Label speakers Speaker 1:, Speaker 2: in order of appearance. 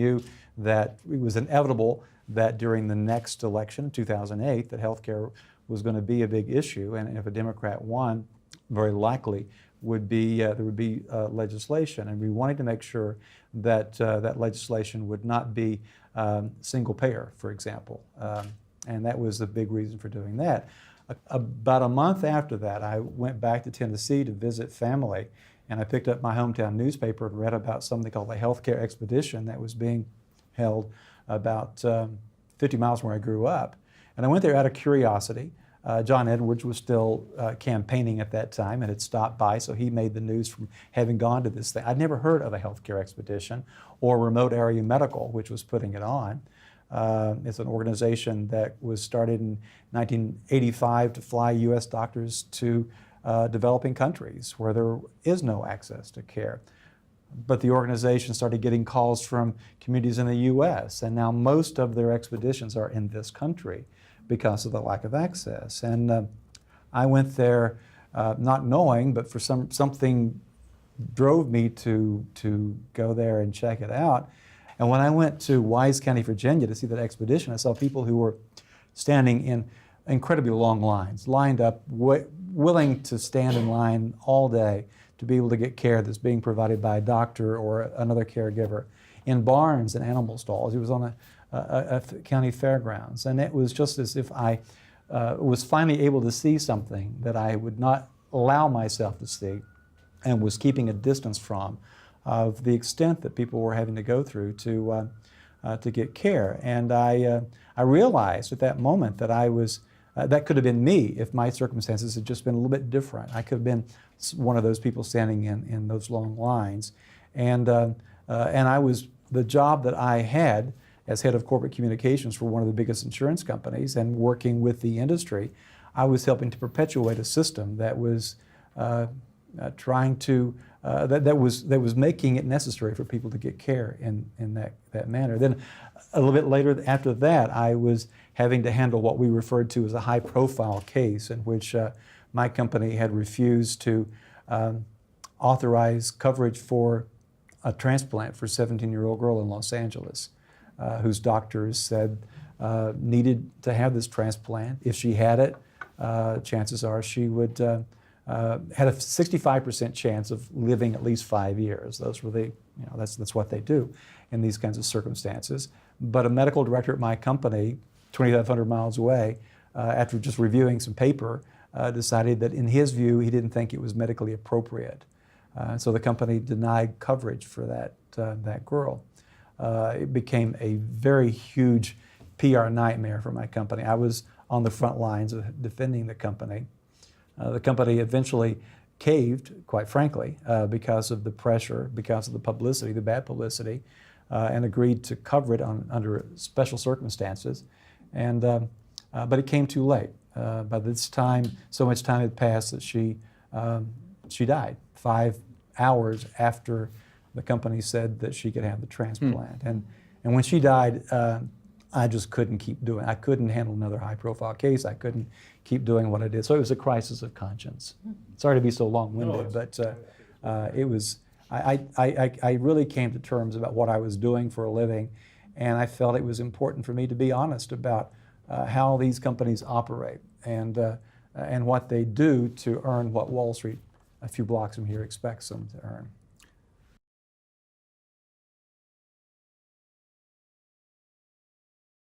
Speaker 1: knew that it was inevitable that during the next election, 2008, that health care was going to be a big issue, and if a Democrat won, very likely would be there would be legislation, and we wanted to make sure that that legislation would not be single payer, for example, and that was the big reason for doing that. About a month after that, I went back to Tennessee to visit family, and I picked up my hometown newspaper and read about something called the healthcare expedition that was being held about 50 miles from where I grew up. And I went there out of curiosity. John Edwards was still campaigning at that time and had stopped by, so he made the news from having gone to this thing. I'd never heard of a healthcare expedition or Remote Area Medical, which was putting it on. It's an organization that was started in 1985 to fly U.S. doctors to developing countries where there is no access to care. But the organization started getting calls from communities in the U.S., and now most of their expeditions are in this country because of the lack of access. And I went there not knowing, but for something drove me to go there and check it out. And when I went to Wise County, Virginia to see that expedition, I saw people who were standing in incredibly long lines, lined up, willing to stand in line all day to be able to get care that's being provided by a doctor or another caregiver, in barns and animal stalls. It was on a county fairgrounds, and it was just as if I was finally able to see something that I would not allow myself to see and was keeping a distance from, of the extent that people were having to go through to get care. And I realized at that moment that I was that could have been me if my circumstances had just been a little bit different. I could have been one of those people standing in those long lines. And I was, the job that I had as head of corporate communications for one of the biggest insurance companies and working with the industry, I was helping to perpetuate a system that was trying to, that was making it necessary for people to get care in that manner. Then a little bit later after that, I was having to handle what we referred to as a high-profile case in which my company had refused to authorize coverage for a transplant for a 17-year-old girl in Los Angeles whose doctors said needed to have this transplant. If she had it, chances are she would had a 65% chance of living at least 5 years. Those were the, that's what they do in these kinds of circumstances. But a medical director at my company, 2,500 miles away, after just reviewing some paper, decided that in his view, he didn't think it was medically appropriate. So the company denied coverage for that girl. It became a very huge PR nightmare for my company. I was on the front lines of defending the company. The company eventually caved, quite frankly, because of the pressure, because of the publicity, the bad publicity, and agreed to cover it under special circumstances. And but it came too late. By this time, so much time had passed that she died 5 hours after the company said that she could have the transplant. And when she died, I just couldn't keep doing it. I couldn't handle another high-profile case. I couldn't keep doing what I did. So it was a crisis of conscience. Sorry to be so long-winded, but it was. I really came to terms about what I was doing for a living, and I felt it was important for me to be honest about how these companies operate and what they do to earn what Wall Street, a few blocks from here, expects them to earn.